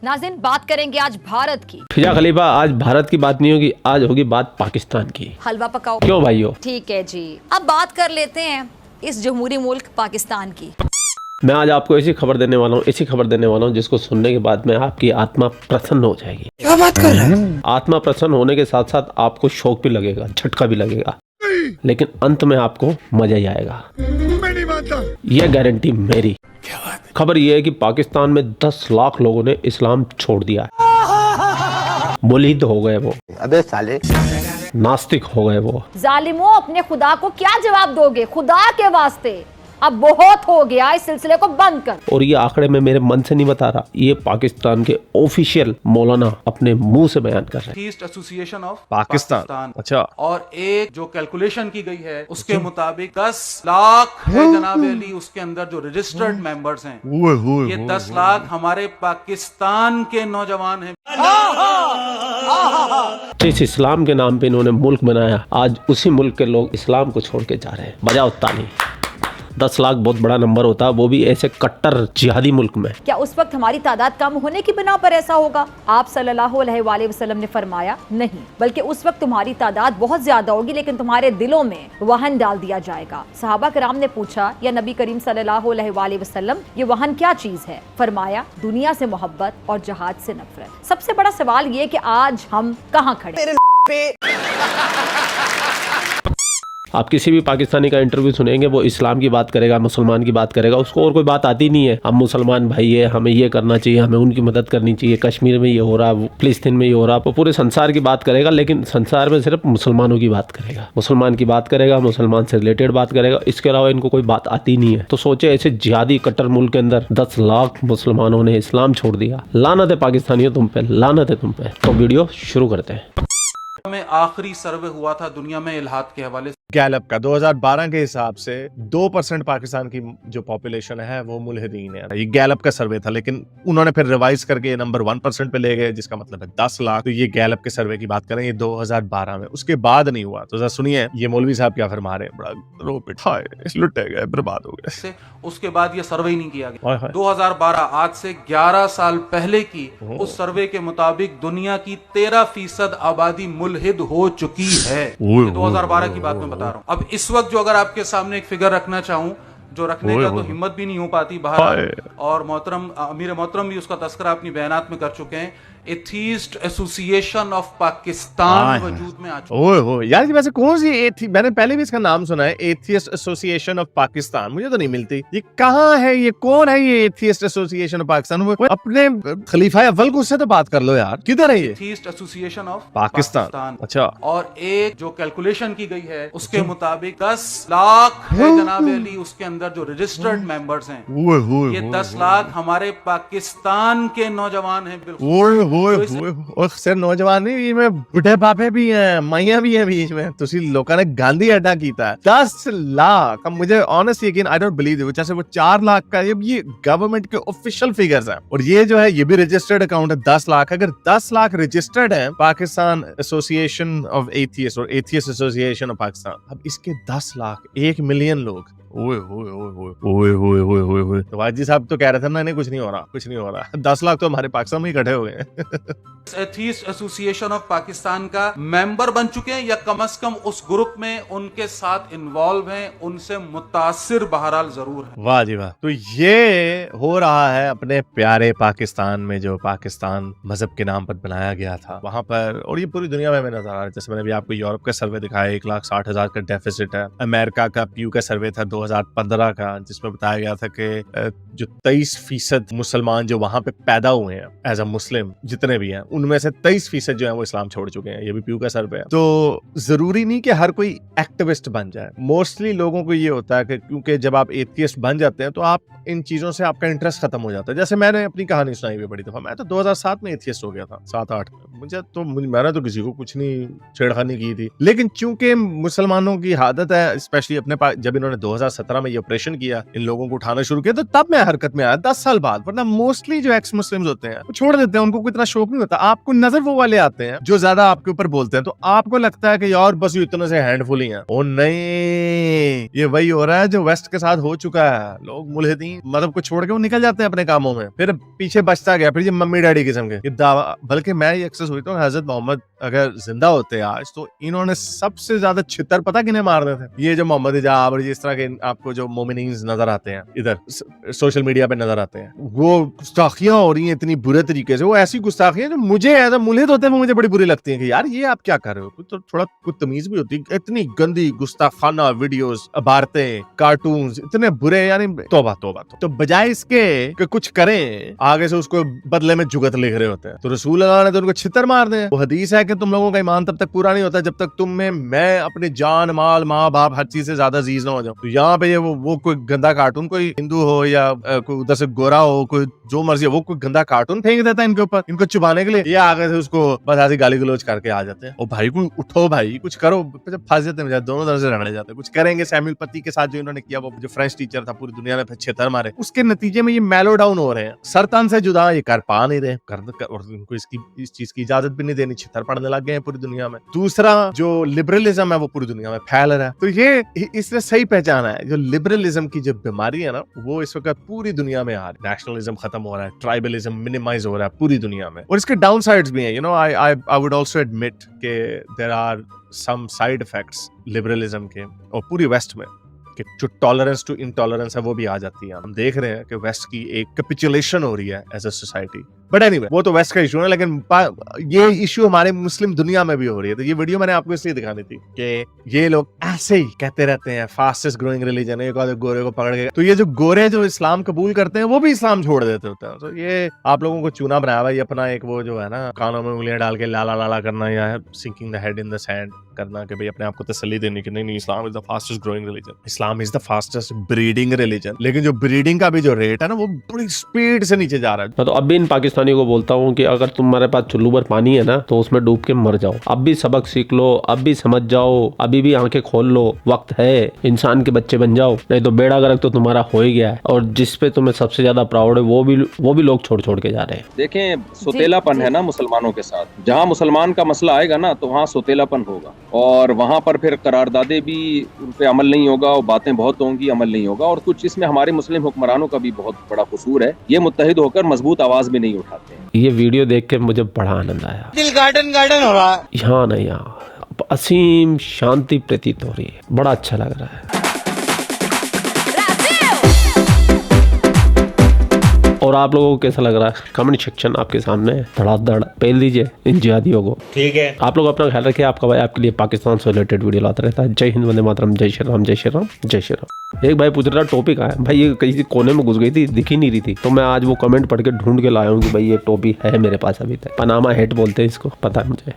नाज़रीन, बात करेंगे आज भारत की। फिजा खलीफा, आज भारत की बात नहीं होगी, आज होगी बात पाकिस्तान की। हलवा पकाओ। क्यों भाइयों? ठीक है जी, अब बात कर लेते हैं इस जमहूरी मुल्क पाकिस्तान की। मैं आज आपको ऐसी खबर देने वाला हूँ जिसको सुनने के बाद में आपकी आत्मा प्रसन्न हो जाएगी। क्या बात कर रहे हैं? आत्मा प्रसन्न होने के साथ साथ आपको शौक भी लगेगा, झटका भी लगेगा, लेकिन अंत में आपको मजा ही आएगा। मैं नहीं मानता। यह गारंटी मेरी। खबर यह है कि पाकिस्तान में 10 लाख लोगों ने इस्लाम छोड़ दिया है। मुल्हिद हो गए वो, अबे साले, नास्तिक हो गए वो। जालिमों, अपने खुदा को क्या जवाब दोगे? खुदा के वास्ते अब बहुत हो गया, इस सिलसिले को बंद कर। और ये आंकड़े में मेरे मन से नहीं बता रहा, ये पाकिस्तान के ऑफिशियल मौलाना अपने मुंह से बयान कर रहे हैं। East association of Pakistan. अच्छा। और एक जो कैलकुलेशन की गई है उसके मुताबिक 10 लाख है जनाब अली, उसके अंदर जो रजिस्टर्ड मेंबर्स हैं ये 10 लाख हमारे पाकिस्तान के नौजवान हैं। जिस इस्लाम के नाम पे इन्होंने मुल्क बनाया, आज उसी मुल्क के लोग इस्लाम को छोड़ के जा रहे हैं। बजाओ ताली। 10 लाख बहुत बड़ा नंबर होता है, वो भी ऐसे कट्टर जिहादी मुल्क में। क्या उस वक्त हमारी तादाद कम होने की बिना पर ऐसा होगा? आप सल्लल्लाहु अलैहि वसल्लम ने फरमाया नहीं, बल्कि उस वक्त तुम्हारी तादाद बहुत ज्यादा होगी, लेकिन तुम्हारे दिलों में वहन डाल दिया जाएगा। सहाबा कराम ने पूछा, या नबी करीम सल्लल्लाहु अलैहि वसल्लम, ये वहन क्या चीज है? फरमाया, दुनिया से मोहब्बत और जहाद से नफरत। सबसे बड़ा सवाल ये कि आज हम कहाँ खड़े? आप किसी भी पाकिस्तानी का इंटरव्यू सुनेंगे, वो इस्लाम की बात करेगा, मुसलमान की बात करेगा, उसको और कोई बात आती नहीं है। हम मुसलमान भाई है, हमें ये करना चाहिए, हमें उनकी मदद करनी चाहिए, कश्मीर में ये हो रहा, फिलिस्तीन में ये हो रहा, वो पूरे संसार की बात करेगा, लेकिन संसार में सिर्फ मुसलमानों की बात करेगा, मुसलमान की बात करेगा, मुसलमान से रिलेटेड बात करेगा, इसके अलावा इनको कोई बात आती नहीं है। तो सोचे, ऐसे जिहादी कट्टर मुल्क के अंदर 10 लाख मुसलमानों ने इस्लाम छोड़ दिया। लानत है पाकिस्तानियों तुम पे, लानत है तुम पे। तो वीडियो शुरू करते हैं। में आखिरी सर्वे हुआ था दुनिया में इल्हाद के हवाले से, गैलप का 2012 के हिसाब से 2% पाकिस्तान की जो पॉपुलेशन है वो मुल्हिदीन है। ये गैलप का सर्वे था, लेकिन उन्होंने फिर रिवाइज करके ये नंबर 1% पे ले गए, जिसका मतलब है 10 लाख। तो ये गैलप के सर्वे की बात करें, ये 2012 में, उसके बाद नहीं हुआ। तो जरा सुनिए ये मौलवी साहब क्या फरमा रहे हैं। बड़ा रो पिटाए, लुटे गए, बर्बाद हो गए। उसके बाद ये सर्वे ही नहीं किया गया। 2012 आज से 11 साल पहले की उस सर्वे के मुताबिक दुनिया की 13% आबादी मुल्हिद हो चुकी है। 2012 की बात मैं बता रहा हूँ। अब इस वक्त जो अगर आपके सामने एक फिगर रखना चाहूँ, जो रखने का तो हिम्मत भी नहीं हो पाती बाहर, और मोहतरम अमीर मोहतरम भी उसका तस्करा अपनी बयानात में कर चुके हैं। एथीस्ट एसोसिएशन ऑफ पाकिस्तान वजूद में आ चुका है। ओए यार, ये वैसे कौन सी मैंने पहले भी इसका नाम सुना है, एथियस्ट एसोसिएशन ऑफ पाकिस्तान। मुझे तो नहीं मिलती। ये कहाँ है? ये कौन है ये एथियस्ट एसोसिएशन ऑफ पाकिस्तान? अपने खलीफा अव्वल को उससे तो बात कर लो यार, किधर है ये एथीस्ट एसोसिएशन ऑफ पाकिस्तान? अच्छा। और एक जो कैलकुलेशन की गई है उसके मुताबिक 10 लाख है जनाब अली, उसके अंदर जो रजिस्टर्ड मेंबर्स हैं ये 10 लाख हमारे पाकिस्तान के नौजवान हैं। बिल्कुल और सिर्फ नौजवान नहीं, इसमें बुढ़े बापे भी हैं, माइयां भी हैं बीच में। तुसी लोगों ने गांधी अड्डा कीता है। 10 लाख। अब मुझे ऑनेस्ट यकीन, आई डोंट बिलीव इट, जैसे वो 4 लाख का, ये गवर्नमेंट के ऑफिशियल फिगर्स हैं। और ये जो है ये भी रजिस्टर्ड अकाउंट है। 10 लाख, अगर 10 लाख रजिस्टर्ड है पाकिस्तान एसोसिएशन ऑफ एथियस्ट और एथियस्ट एसोसिएशन ऑफ पाकिस्तान, अब इसके 10 लाख, 1 मिलियन लोग। ओए ओए ओए ओए ओए ओए ओए ओए। तो वाजी साहब तो कह रहे थे ना, नहीं कुछ नहीं हो रहा, कुछ नहीं हो रहा। 10 लाख तो हमारे पाकिस्तान में इकट्ठे हो गए। एथीस्ट एसोसिएशन ऑफ पाकिस्तान का मेंबर बन चुके हैं, या कम से कम उस ग्रुप में उनके साथ इन्वॉल्व हैं, उनसे मुतासिर बहरहाल जरूर है। वाह जी वाह। तो ये हो रहा है अपने प्यारे पाकिस्तान में, जो पाकिस्तान मजहब के नाम पर बनाया गया था वहां पर, और ये पूरी दुनिया में नजर आ रहा है। जैसे मैंने भी आपको यूरोप का सर्वे दिखाया, 1,60,000 का डेफिसिट है। अमेरिका का प्यू का सर्वे था 2015 का, जिसमें बताया गया था कि जो 23% मुसलमान जो वहां पे पैदा हुए हैं एज अ मुस्लिम, जितने भी हैं, उनमें से 23% जो है वो इस्लाम छोड़ चुके हैं। ये भी प्यू का सर्वे है। तो जरूरी नहीं कि हर कोई एक्टिविस्ट बन जाए। मोस्टली लोगों को ये होता है कि क्योंकि जब आप एथियस्ट बन जाते हैं तो आप इन चीजों से आपका इंटरेस्ट खत्म हो जाता है। जैसे मैंने अपनी कहानी सुनाई हुई बड़ी दफा, मैं तो 2007 में एथियस्ट हो गया था, 7-8 में। मैंने तो किसी को कुछ नहीं छेड़खानी की थी, लेकिन चूंकि मुसलमानों की आदत है, स्पेशली अपने पास, जब इन्होंने 2017 में ये ऑपरेशन किया, इन लोगों को उठाना शुरू किया, तो तब मैं हरकत में आया 10 साल बाद। वरना मोस्टली जो एक्स मुस्लिम्स होते हैं वो छोड़ देते हैं, उनको कोई इतना शौक नहीं होता। आपको नजर वो वाले आते हैं जो ज्यादा आपके ऊपर बोलते हैं, तो आपको लगता है कि यार बस इतने से हैंडफुल ही हैं। ओ नहीं, ये वही हो रहा है जो वेस्ट के साथ हो चुका है। लोग मुल्हिदीन मतलब को छोड़ के वो निकल जाते हैं अपने कामों में, फिर पीछे बचता गया फिर ये मम्मी डैडी किस्म के ये दावा। बल्कि मैं ये अक्सर सोचता हूँ हजरत मोहम्मद अगर जिंदा होते आज तो इन्होंने सबसे ज्यादा छितर पता किन्हें मारने थे? ये जो मोहम्मद हिजाब और इस तरह के आपको जो मोमिनीन नजर आते हैं इधर सोशल मीडिया पे नजर आते हैं, वो गुस्ताखियां हो रही हैं इतनी बुरे तरीके से। वो ऐसी गुस्ताखियां जो मुझे एज अ मुल्हिद होते हैं मुझे बड़ी बुरी लगती हैं कि यार ये आप क्या कर रहे हो, कुछ तो थोड़ा कुछ तमीज भी होती है। इतनी गंदी गुस्ताखाना वीडियोस, बातें, कार्टून्स इतने बुरे, यानी तौबा तौबा। तो बजाय इसके कि कुछ करें आगे से उसको बदले में जुगत लिख रहे होते हैं। तो रसूल अल्लाह ने तो उनको छितर मार दे। वो हदीस है कि तुम लोगों का ईमान तब तक पूरा नहीं होता जब तक तुम में मैं अपनी जान माल माँ बाप हर चीज से ज्यादा अजीज ना हो जाऊं। तो यहाँ पे ये वो कोई गंदा कार्टून, कोई हिंदू हो या कोई उधर से गोरा हो, कोई जो मर्जी हो, वो कोई गंदा कार्टून फेंक देता है इनके ऊपर, इनको चुबाने के लिए। ये आगे से उसको बस ऐसी गाली गलोच करके आ जाते हैं। ओ भाई को उठो भाई, कुछ करो। जब फंस जाते हैं दोनों तरफ से रगड़े जाते हैं। कुछ करेंगे। सैमुअल पति के साथ जो इन्होंने किया, वो जो फ्रेंच टीचर था पूरी दुनिया में छितर मारे, उसके नतीजे में ये मेलो डाउन हो रहे हैं। सरतान से जुदा ये कर पा नहीं रहे और इनको इस चीज की इजाजत भी नहीं देनी, छितर पड़ने लग गए हैं पूरी दुनिया में। दूसरा जो लिबरलिज्म है वो पूरी दुनिया में फैल रहा है। तो ये इसने सही पहचाना है जो लिबरलिज्म की जो बीमारी है ना, वो इस वक्त पूरी दुनिया में आ रही है। नेशनलिज्म खत्म हो रहा है, ट्राइबलिज्म मिनिमाइज हो रहा है पूरी दुनिया में। और इसके डाउन साइड्स भी हैं। You know I would also admit के there are some side effects liberalism के और पूरी वेस्ट में, कि जो टॉलरेंस टू इनटॉलरेंस है वो भी आ जाती है। हम देख रहे हैं कि वेस्ट की एक कैपिचुलेशन हो रही है as a society. But anyway वो तो वेस्ट का इशू है, लेकिन ये इशू हमारे मुस्लिम दुनिया में भी हो रही है। तो ये वीडियो मैंने आपको इसलिए दिखानी थी कि ये लोग ऐसे ही कहते रहते हैं फास्टेस्ट ग्रोइंग रिलीजन, एक आधे गोरे को पकड़ के। तो ये जो गोरे जो इस्लाम कबूल करते हैं वो भी इस्लाम छोड़ देते होते हैं। तो ये आप लोगों को चूना बनाया हुआ, ये अपना एक वो जो है ना कानों में उंगलियां डाल के लाला लाला करना, या sinking the head in the sand करना, कि भाई अपने आप को तसल्ली देने की नहीं Islam is the fastest growing religion, Islam is the fastest breeding religion. लेकिन जो ब्रीडिंग का भी जो रेट है ना वो बड़ी स्पीड से नीचे जा रहा है। तो अब भी इन पाकिस्तानियों को बोलता हूँ कि अगर तुम्हारे पास चुल्लू भर पानी है ना तो उसमें डूब के मर जाओ। अब भी सबक सीख लो, अब भी समझ जाओ, अभी भी आंखें खोल लो, वक्त है, इंसान के बच्चे बन जाओ, नहीं तो बेड़ा गर्क तो तुम्हारा हो ही गया है। और जिस पे तुम्हें सबसे ज्यादा प्राउड है वो भी लोग छोड़ छोड़ के जा रहे हैं। देखें, सोतेलापन है ना मुसलमानों के साथ। जहाँ मुसलमान का मसला आएगा ना तो वहाँ सोतेलापन होगा, और वहाँ पर फिर करारदादे भी उन पे अमल नहीं होगा, और बातें बहुत होंगी, अमल नहीं होगा। और कुछ इसमें हमारे मुस्लिम हुक्मरानों का भी बहुत बड़ा कसूर है, ये मुत्तहिद होकर मजबूत आवाज भी नहीं उठाते हैं। ये वीडियो देख के मुझे बड़ा आनंद आया। दिल गार्डन हो रहा है यहाँ नहीं, यहाँ असीम शांति प्रतीत हो रही है, बड़ा अच्छा लग रहा है। और आप लोगों को कैसा लग रहा है? कमेंट सेक्शन आपके सामने है, धड़ाधड़ पहल दीजिए इन जिहादियों को। ठीक है, आप लोग अपना ख्याल रखिए। आपका भाई आपके लिए पाकिस्तान से रिलेटेड वीडियो लाता रहता है। जय हिंद, वंदे मातरम, जय श्री राम, जय श्री राम, जय श्री राम। एक भाई पूछ रहा टोपी कहाँ है? भाई ये कहीं कोने में घुस गई थी, दिख ही नहीं रही थी, तो मैं आज वो कमेंट पढ़ के ढूंढ के लाया हूँ कि भाई ये टोपी है मेरे पास अभी तक। पनामा हेट बोलते हैं इसको, पता है मुझे।